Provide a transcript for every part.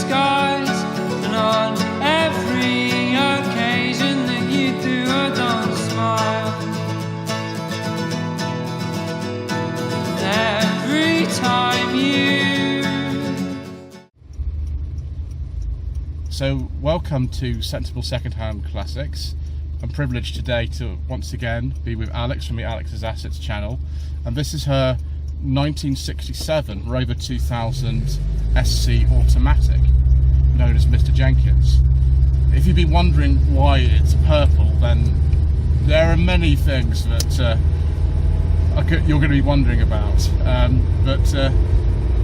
skies, and on every occasion that you do or don't smile. Every time you. So, welcome to Sensible Secondhand Classics. I'm privileged today to once again be with Alex from the Alex's Assets channel, and this is her 1967 Rover 2000 SC automatic, known as Mr. Jenkins. If you've been wondering why it's purple, then there are many things that you're going to be wondering about, but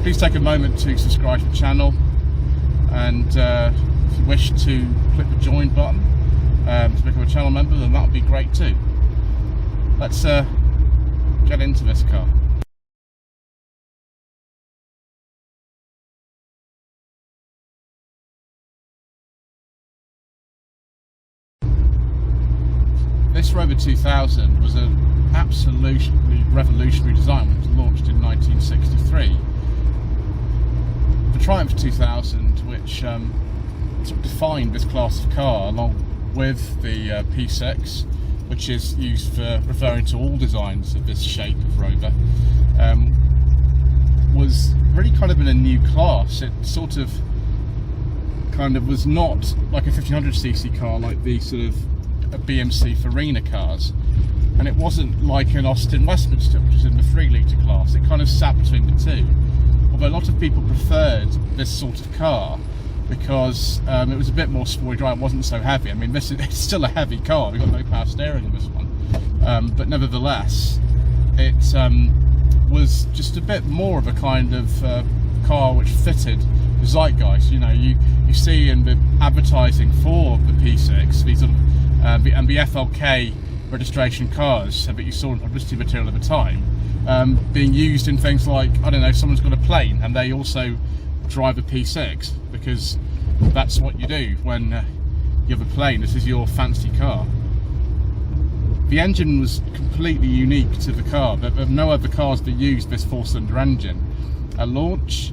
please take a moment to subscribe to the channel, and if you wish to click the join button to become a channel member, then that would be great too. Let's get into this car. This Rover 2000 was an absolutely revolutionary design when it was launched in 1963. The Triumph 2000, which sort of defined this class of car, along with the P6, which is used for referring to all designs of this shape of Rover, was really kind of in a new class. It sort of was not like a 1500cc car like the sort of BMC Farina cars, and it wasn't like an Austin Westminster, which is in the 3 litre class. It kind of sat between the two, although a lot of people preferred this sort of car because it was a bit more sporty dry. It wasn't so heavy. I mean, it's still a heavy car. We've got no power steering in this one, but nevertheless it was just a bit more of a kind of car which fitted the zeitgeist. You know, you see in the advertising for the P6 these sort of and the FLK registration cars that you saw in publicity material at the time, being used in things like, I don't know, someone's got a plane and they also drive a P6, because that's what you do when you have a plane. This is your fancy car. The engine was completely unique to the car. There were no other cars that used this 4-cylinder engine. At launch,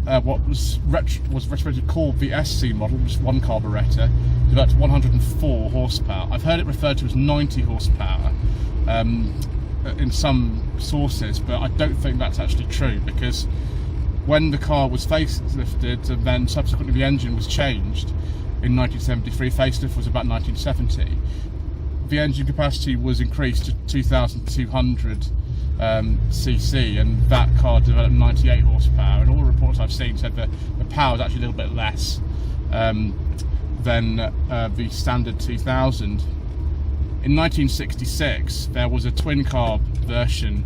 what was retrospectively called the SC model, just one carburettor, developed 104 horsepower. I've heard it referred to as 90 horsepower in some sources, but I don't think that's actually true, because when the car was facelifted and then subsequently the engine was changed in 1973, facelift was about 1970, the engine capacity was increased to 2,200 cc, and that car developed 98 horsepower, and all the reports I've seen said that the power was actually a little bit less than the standard 2000. In 1966 there was a twin carb version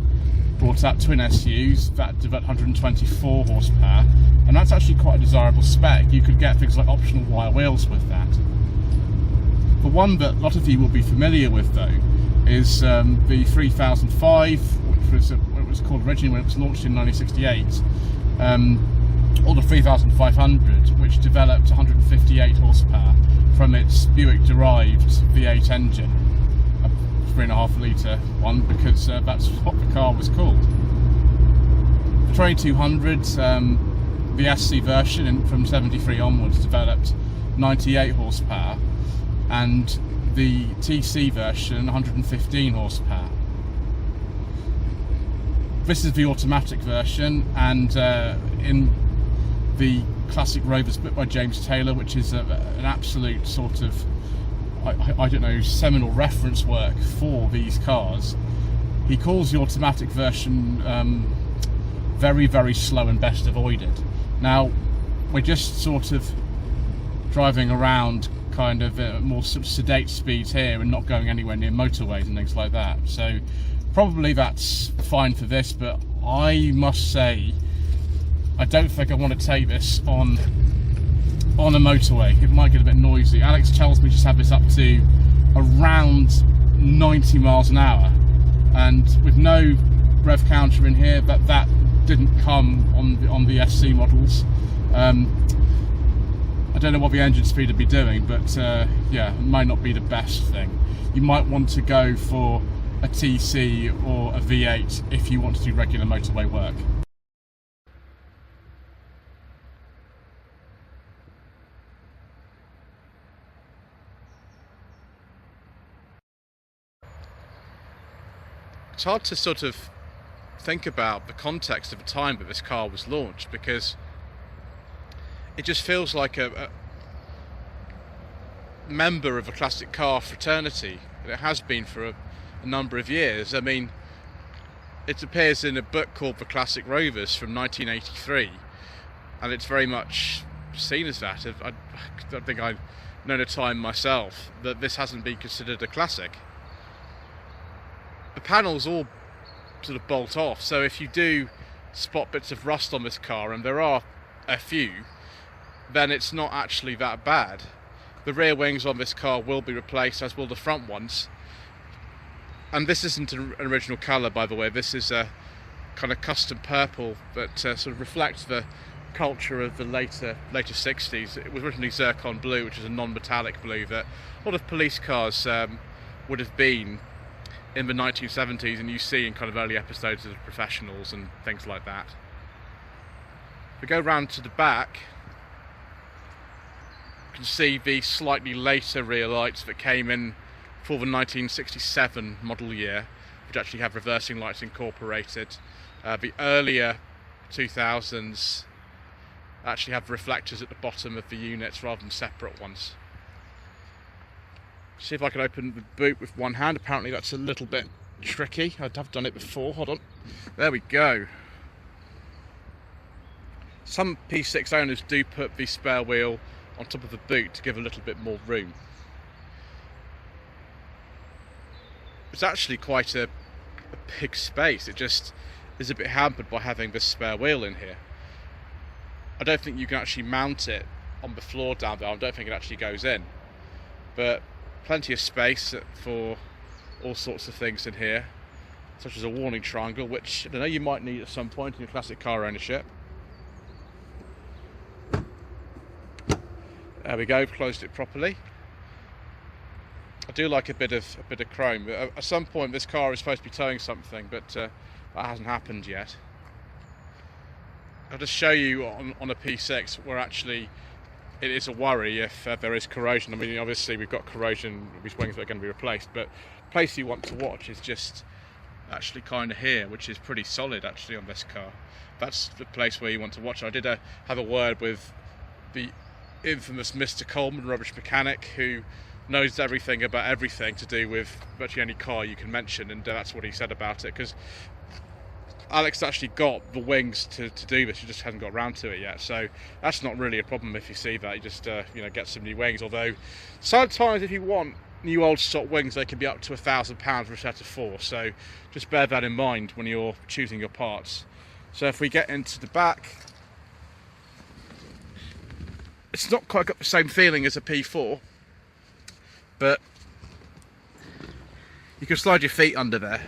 brought out, twin SUs, that developed 124 horsepower, and that's actually quite a desirable spec. You could get things like optional wire wheels with that. The one that a lot of you will be familiar with though is the 3005, which was what it was called originally when it was launched in 1968, or the 3500, which developed 158 horsepower from its Buick-derived V8 engine, a 3.5 litre one, because that's what the car was called. The 2200, the SC version from 73 onwards, developed 98 horsepower, and the TC version 115 horsepower. This is the automatic version, and in the classic Rovers book by James Taylor, which is an absolute sort of, I don't know, seminal reference work for these cars, he calls the automatic version very, very slow and best avoided. Now, we're just sort of driving around kind of more sort of sedate speeds here and not going anywhere near motorways and things like that, so probably that's fine for this, but I must say I don't think I want to take this on a motorway. It might get a bit noisy. Alex tells me just have this up to around 90 miles an hour, and with no rev counter in here, that didn't come on the SC models. I don't know what the engine speed would be doing, but yeah, it might not be the best thing. You might want to go for a TC or a V8 if you want to do regular motorway work. it's hard to sort of think about the context of the time that this car was launched, because it just feels like a member of a classic car fraternity. It has been for a number of years. I mean, it appears in a book called The Classic Rovers from 1983, and it's very much seen as that. I don't think I've known a time myself that this hasn't been considered a classic. The panels all sort of bolt off, so if you do spot bits of rust on this car, and there are a few, then it's not actually that bad. The rear wings on this car will be replaced, as will the front ones. And this isn't an original colour, by the way. This is a kind of custom purple that sort of reflects the culture of the later 60s. It was originally zircon blue, which is a non-metallic blue that a lot of police cars would have been in the 1970s, and you see in kind of early episodes of Professionals and things like that. If we go round to the back, you can see the slightly later rear lights that came in for the 1967 model year, which actually have reversing lights incorporated. The earlier 2000s actually have reflectors at the bottom of the units rather than separate ones. See if I can open the boot with one hand. Apparently that's a little bit tricky. I have done it before. Hold on. There we go. Some P6 owners do put the spare wheel on top of the boot to give a little bit more room. It's actually quite a big space. It just is a bit hampered by having this spare wheel in here. I don't think you can actually mount it on the floor down there. I don't think it actually goes in. But plenty of space for all sorts of things in here, such as a warning triangle, which I don't know, you might need at some point in your classic car ownership. There we go, closed it properly. I do like a bit of chrome. At some point this car is supposed to be towing something, but that hasn't happened yet. I'll just show you on a P6 where actually it is a worry if there is corrosion. I mean, obviously we've got corrosion with these wings that are going to be replaced, but the place you want to watch is just actually kind of here, which is pretty solid actually on this car. That's the place where you want to watch. I did have a word with the infamous Mr. Coleman, rubbish mechanic, who knows everything about everything to do with virtually any car you can mention, and that's what he said about it, because Alex actually got the wings to do this, he just hasn't got around to it yet, so that's not really a problem if you see that. You just you know, get some new wings, although sometimes if you want new old stock wings they can be up to £1,000 for a set of 4, so just bear that in mind when you're choosing your parts. So if we get into the back, it's not quite got the same feeling as a P4, but you can slide your feet under there,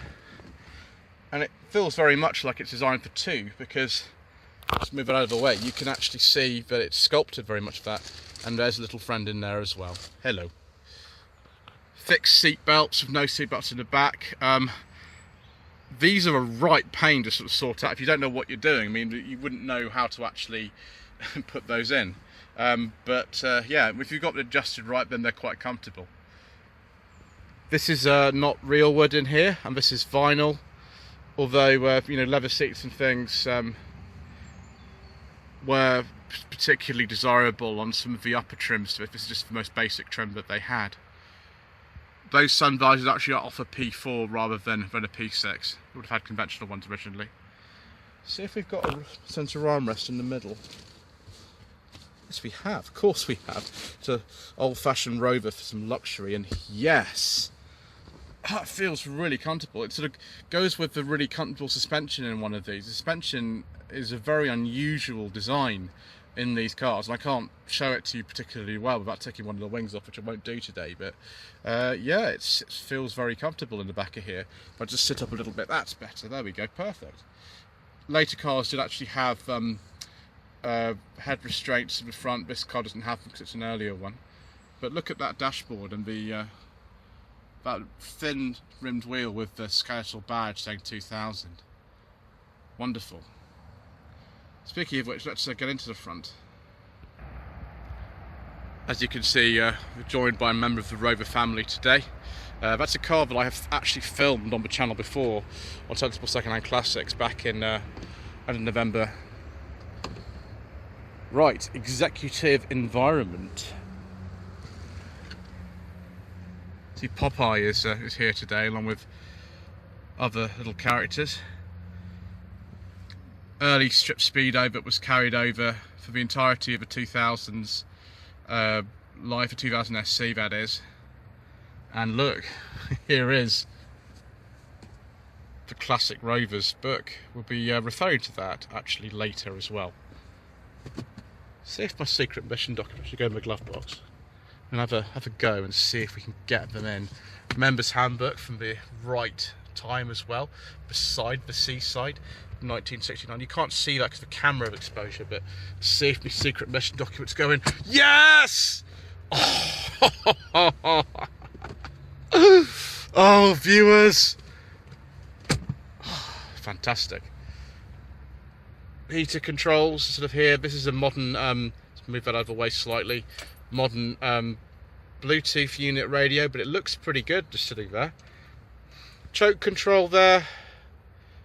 and it feels very much like it's designed for 2, because, just move it out of the way, you can actually see that it's sculpted very much for that, and there's a little friend in there as well. Hello. Fixed seat belts with no seat belts in the back. These are a right pain to sort of sort out if you don't know what you're doing. I mean, you wouldn't know how to actually put those in. But yeah, if you've got it adjusted right, then they're quite comfortable. This is not real wood in here, and this is vinyl. Although you know, leather seats and things were particularly desirable on some of the upper trims. This is just the most basic trim that they had. Those sun visors actually are off a P4 rather than a P6. We would have had conventional ones originally. See if we've got a centre armrest in the middle. Yes, we have. Of course we have. It's an old-fashioned Rover for some luxury, and yes, that feels really comfortable. It sort of goes with the really comfortable suspension in one of these. The suspension is a very unusual design in these cars, and I can't show it to you particularly well without taking one of the wings off, which I won't do today, but yeah, it feels very comfortable in the back of here. If I just sit up a little bit, that's better. There we go, perfect. Later cars did actually have head restraints in the front. This car doesn't have them because it's an earlier one. But look at that dashboard and the that thin rimmed wheel with the skeletal badge saying 2000. Wonderful. Speaking of which, let's get into the front. As you can see, we're joined by a member of the Rover family today. That's a car that I have actually filmed on the channel before on Sensible Secondhand Classics back in November. Right, executive environment. See, Popeye is here today along with other little characters. Early strip speedo that was carried over for the entirety of the 2000s, live for 2000 SC that is. And look, here is the classic Rovers book. We'll be referring to that actually later as well. See if my secret mission document should go in my glove box. And have a go and see if we can get them in. Members handbook from the right time as well, beside the seaside, 1969. You can't see that because the camera of exposure, but see if my secret mission documents go in. Yes! Oh, oh viewers! Fantastic. Heater controls sort of here. This is a modern, let's move that out of the way slightly, modern Bluetooth unit radio, but it looks pretty good just sitting there. Choke control there.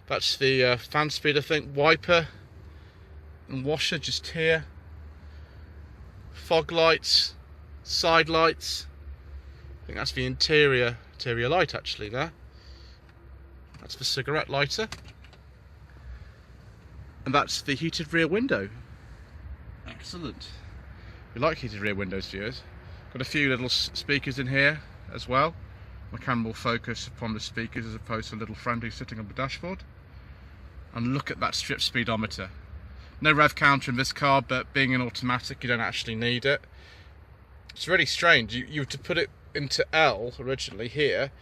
That's the fan speed, I think. Wiper and washer just here. Fog lights, side lights. I think that's the interior light actually there. That's the cigarette lighter. And that's the heated rear window. Excellent. We like heated rear windows, viewers. Got a few little speakers in here as well. My camera will focus upon the speakers as opposed to a little friend who's sitting on the dashboard. And look at that strip speedometer. No rev counter in this car, but being an automatic, you don't actually need it. It's really strange. You were to put it into L originally here,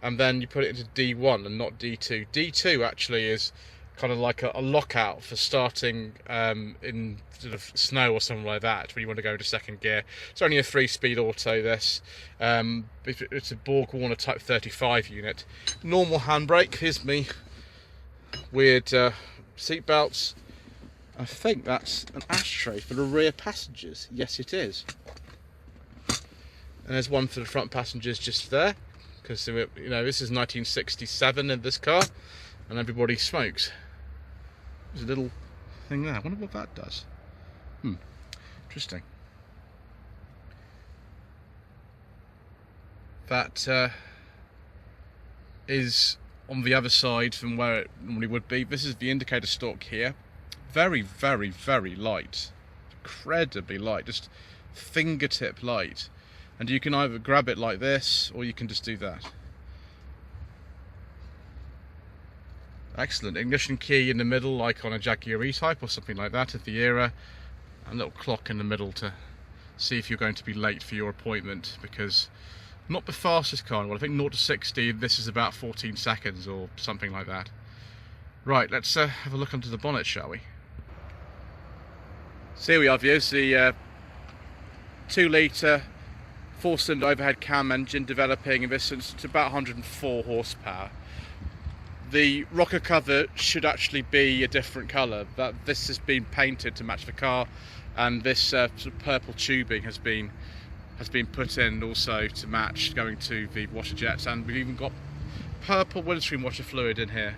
and then you put it into D1 and not D2. D2 actually is kind of like a lockout for starting in sort of snow or something like that when you want to go into second gear. It's only a 3-speed auto this. It's a Borg Warner Type 35 unit. Normal handbrake. Here's me weird seat belts. I think that's an ashtray for the rear passengers. Yes it is. And there's one for the front passengers just there, because you know this is 1967 in this car and everybody smokes. There's a little thing there. I wonder what that does. Interesting. That is on the other side from where it normally would be. This is the indicator stalk here. Very, very, very light. Incredibly light. Just fingertip light. And you can either grab it like this or you can just do that. Excellent. Ignition key in the middle, like on a Jaguar E-Type or something like that of the era. And a little clock in the middle to see if you're going to be late for your appointment, because not the fastest car. Well, I think 0 to 60, this is about 14 seconds or something like that. Right, let's have a look under the bonnet, shall we? So here we are, viewers, the 2-litre 4-cylinder overhead cam engine developing in this instance to about 104 horsepower. The rocker cover should actually be a different colour. This has been painted to match the car, and this sort of purple tubing has been put in also to match, going to the washer jets, and we've even got purple windscreen washer fluid in here.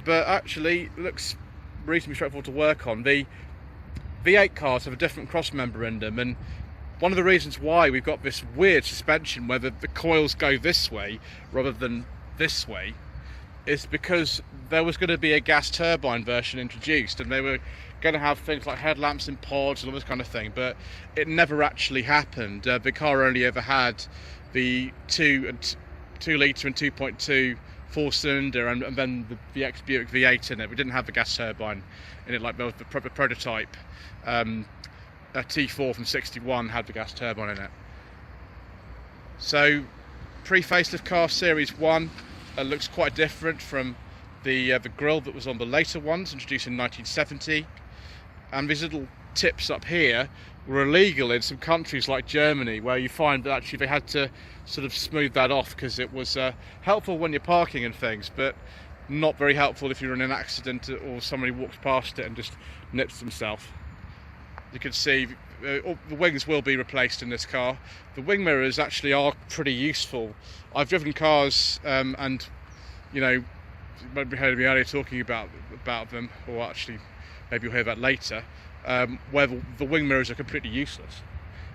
But actually it looks reasonably straightforward to work on. The V8 cars have a different cross member in them, and one of the reasons why we've got this weird suspension where the coils go this way rather than this way is because there was going to be a gas turbine version introduced, and they were going to have things like headlamps in pods and all this kind of thing, but it never actually happened. The car only ever had the 2 litre and 2.2 4-cylinder and then the VX Buick V8 in it. We didn't have the gas turbine in it like the prototype. A T4 from 61 had the gas turbine in it. So pre-facelift car Series 1 looks quite different from the grille that was on the later ones, introduced in 1970. And these little tips up here were illegal in some countries like Germany, where you find that actually they had to sort of smooth that off because it was helpful when you're parking and things, but not very helpful if you're in an accident or somebody walks past it and just nips himself. You can see the wings will be replaced in this car. The wing mirrors actually are pretty useful. I've driven cars and, you know, you might have heard me earlier talking about them, or actually maybe you'll hear that later, where the wing mirrors are completely useless.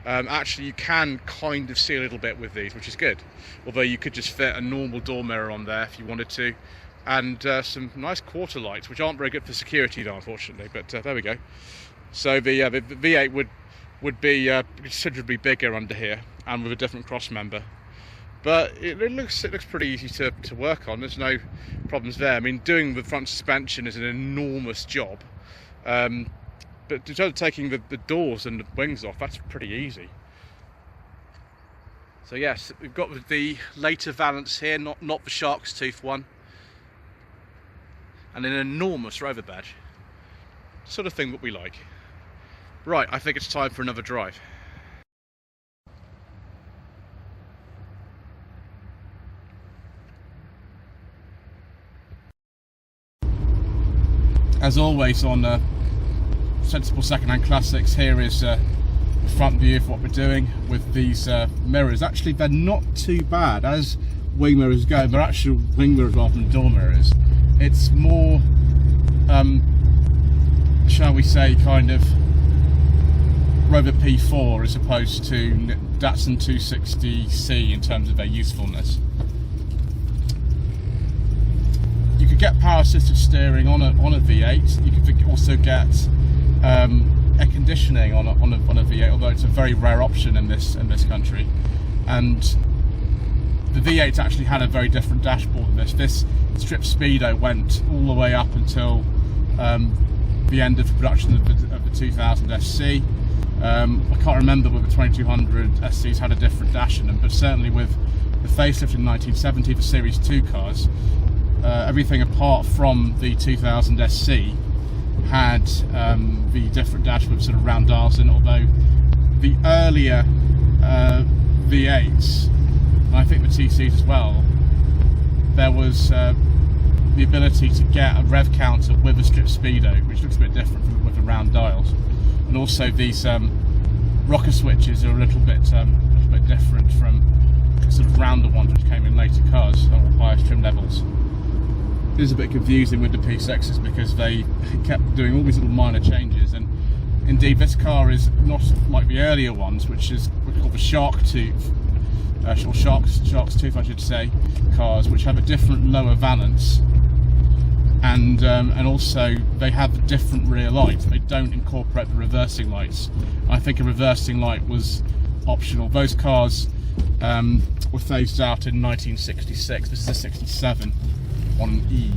Actually, you can kind of see a little bit with these, which is good. Although you could just fit a normal door mirror on there if you wanted to, and some nice quarter lights, which aren't very good for security though, unfortunately. But there we go. So the V8 would be considerably bigger under here, and with a different cross member. But it looks pretty easy to work on. There's no problems there. I mean, doing the front suspension is an enormous job. But in terms of taking the doors and the wings off, that's pretty easy. So yes, we've got the later Valence here, not the shark's tooth one, and an enormous Rover badge. Sort of thing that we like. Right, I think it's time for another drive. As always on Sensible Secondhand Classics, here is the front view of what we're doing with these mirrors. Actually, they're not too bad as wing mirrors go. They're actual wing mirrors rather than door mirrors. It's more, shall we say, kind of Rover P4 as opposed to Datsun 260C in terms of their usefulness. You could get power assisted steering on a V8. You could also get air conditioning on a V8, although it's a very rare option in this country. And the V8 actually had a very different dashboard than this. This strip speedo went all the way up until the end of the production of the 2000 SC. I can't remember whether the 2200 SCs had a different dash in them, but certainly with the facelift in 1970, the Series 2 cars, everything apart from the 2000 SC had the different dash with sort of round dials in, although the earlier V8s, and I think the TCs as well, there was the ability to get a rev counter with a strip speedo, which looks a bit different from with the round dials. And also these rocker switches are a little bit different from sort of rounder ones which came in later cars or higher trim levels. It is a bit confusing with the P6s because they kept doing all these little minor changes, and indeed this car is not like the earlier ones, which is what we call the shark tooth, or shark's tooth I should say, cars, which have a different lower valance, and also they have different rear lights. They don't incorporate the reversing lights. I think a reversing light was optional. Those cars were phased out in 1966. This is a 67 on an E.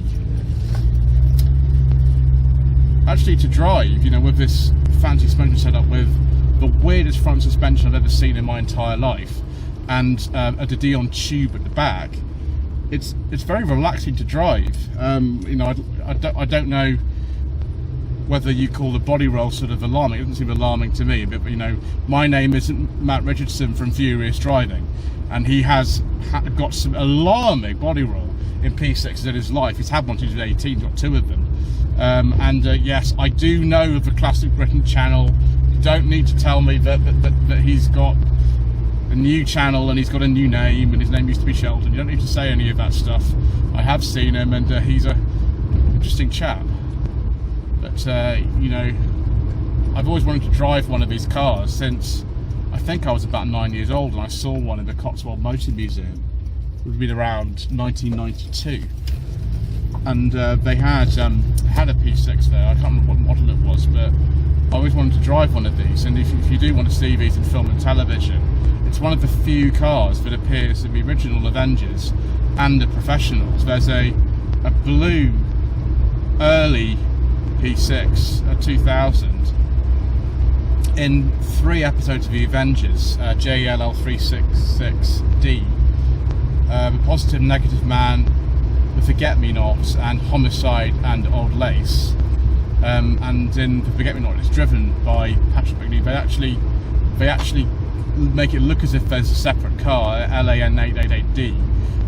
Actually, to drive, you know, with this fancy suspension setup with the weirdest front suspension I've ever seen in my entire life, and a Dion tube at the back, it's very relaxing to drive. You know, I don't know whether you call the body roll sort of alarming. It doesn't seem alarming to me, but you know, my name isn't Matt Richardson from Furious Driving, and he has got some alarming body roll in P6s in his life. He's had one since he was 18, he's got two of them. Yes, I do know of the Classic Britain channel. You don't need to tell me that he's got a new channel and he's got a new name and his name used to be Sheldon. You don't need to say any of that stuff. I have seen him, and he's a interesting chap. But you know, I've always wanted to drive one of these cars since I think I was about 9 years old, and I saw one in the Cotswold Motor Museum. It would have been around 1992, and they had a P6 there. I can't remember what model it was, but I always wanted to drive one of these. And if you do want to see these in film and television, it's one of the few cars that appears in the original Avengers and the Professionals. There's a blue early P6 2000 in 3 episodes of the Avengers, JLL 366D, The Positive Negative Man, The Forget-Me-Nots, and Homicide and Old Lace. And in The Forget-Me-Not, it's driven by Patrick McNee. They actually make it look as if there's a separate car, LAN 888D,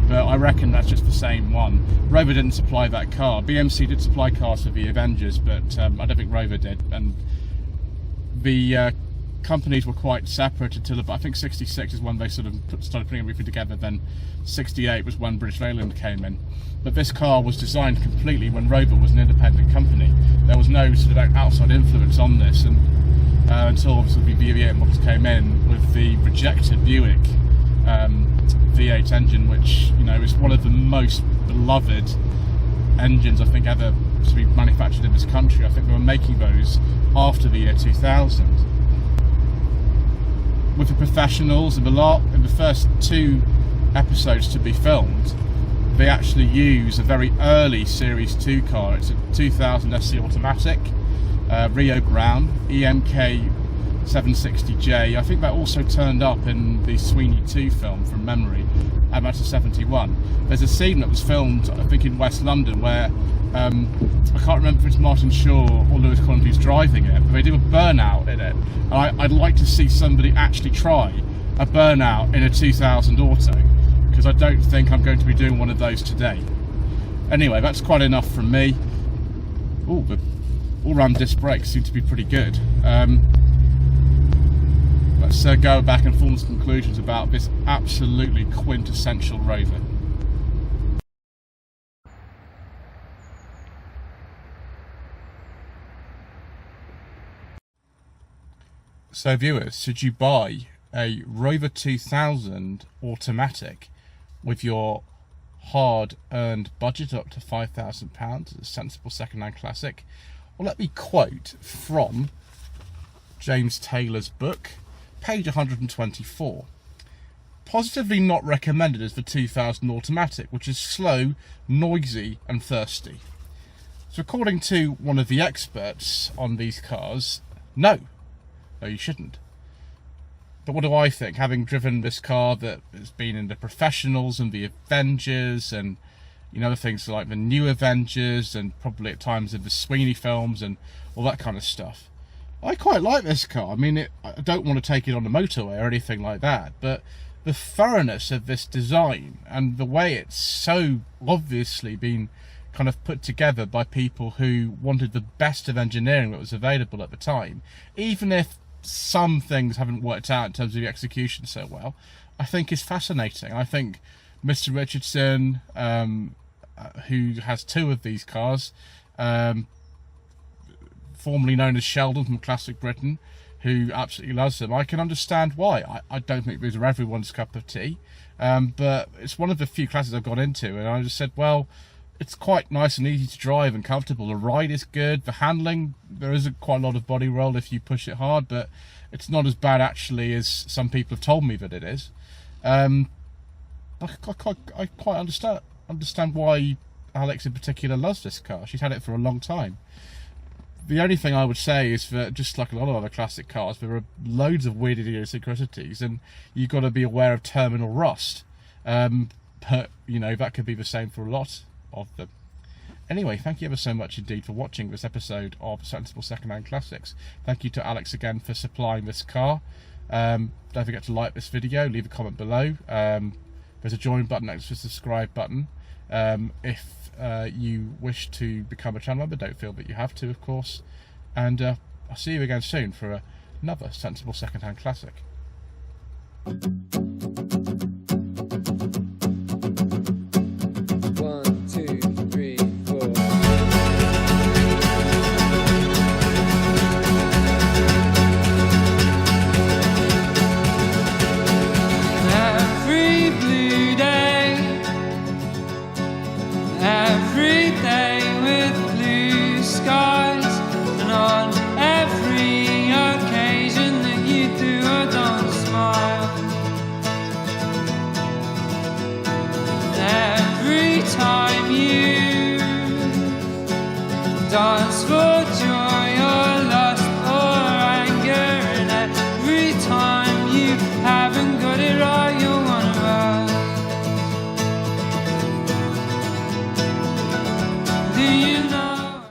but I reckon that's just the same one. Rover didn't supply that car. BMC did supply cars for the Avengers, but I don't think Rover did. And the companies were quite separate until about, I think 66 is when they sort of started putting everything together. Then 68 was when British Leyland came in. But this car was designed completely when Rover was an independent company. There was no sort of outside influence on this, and until obviously the V8 models came in with the rejected Buick V8 engine, which, you know, is one of the most beloved engines I think ever to be manufactured in this country. I think they were making those after the year 2000. With the professionals in the first 2 episodes to be filmed, they actually use a very early Series 2 car. It's a 2000 SC automatic, Rio Grande EMK 760J. I think that also turned up in the Sweeney 2 film from memory, and that's a 71. There's a scene that was filmed, I think, in West London where I can't remember if it's Martin Shaw or Lewis Collins who's driving it, but they do a burnout in it. And I'd like to see somebody actually try a burnout in a 2000 auto, because I don't think I'm going to be doing one of those today. Anyway, that's quite enough from me. Oh, the all-round disc brakes seem to be pretty good. Let's go back and form some conclusions about this absolutely quintessential Rover. So viewers, should you buy a Rover 2000 automatic with your hard-earned budget up to £5,000 as a sensible second-hand classic? Well, let me quote from James Taylor's book, page 124. Positively not recommended as the 2000 automatic, which is slow, noisy and thirsty. So according to one of the experts on these cars, no, you shouldn't. But what do I think, having driven this car that has been in the Professionals and the Avengers and, you know, things like the New Avengers and probably at times in the Sweeney films and all that kind of stuff? I quite like this car. I mean, I don't want to take it on the motorway or anything like that, but the thoroughness of this design and the way it's so obviously been kind of put together by people who wanted the best of engineering that was available at the time, even if some things haven't worked out in terms of the execution so well, I think is fascinating. I think Mr. Richardson, who has 2 of these cars, formerly known as Sheldon from Classic Britain, who absolutely loves them, I can understand why. I don't think these are everyone's cup of tea, but it's one of the few classes I've got into, and I just said, well, it's quite nice and easy to drive and comfortable. The ride is good. The handling, there is quite a lot of body roll if you push it hard, but it's not as bad actually as some people have told me that it is. I quite understand why Alex in particular loves this car. She's had it for a long time. The only thing I would say is that, just like a lot of other classic cars, there are loads of weird idiosyncrasies, and you've got to be aware of terminal rust. But, you know, that could be the same for a lot of them. Anyway, thank you ever so much indeed for watching this episode of Sensible Secondhand Classics. Thank you to Alex again for supplying this car. Don't forget to like this video, leave a comment below. There's a join button next to the subscribe button. If you wish to become a channel member, don't feel that you have to, of course. And I'll see you again soon for another Sensible Secondhand Classic.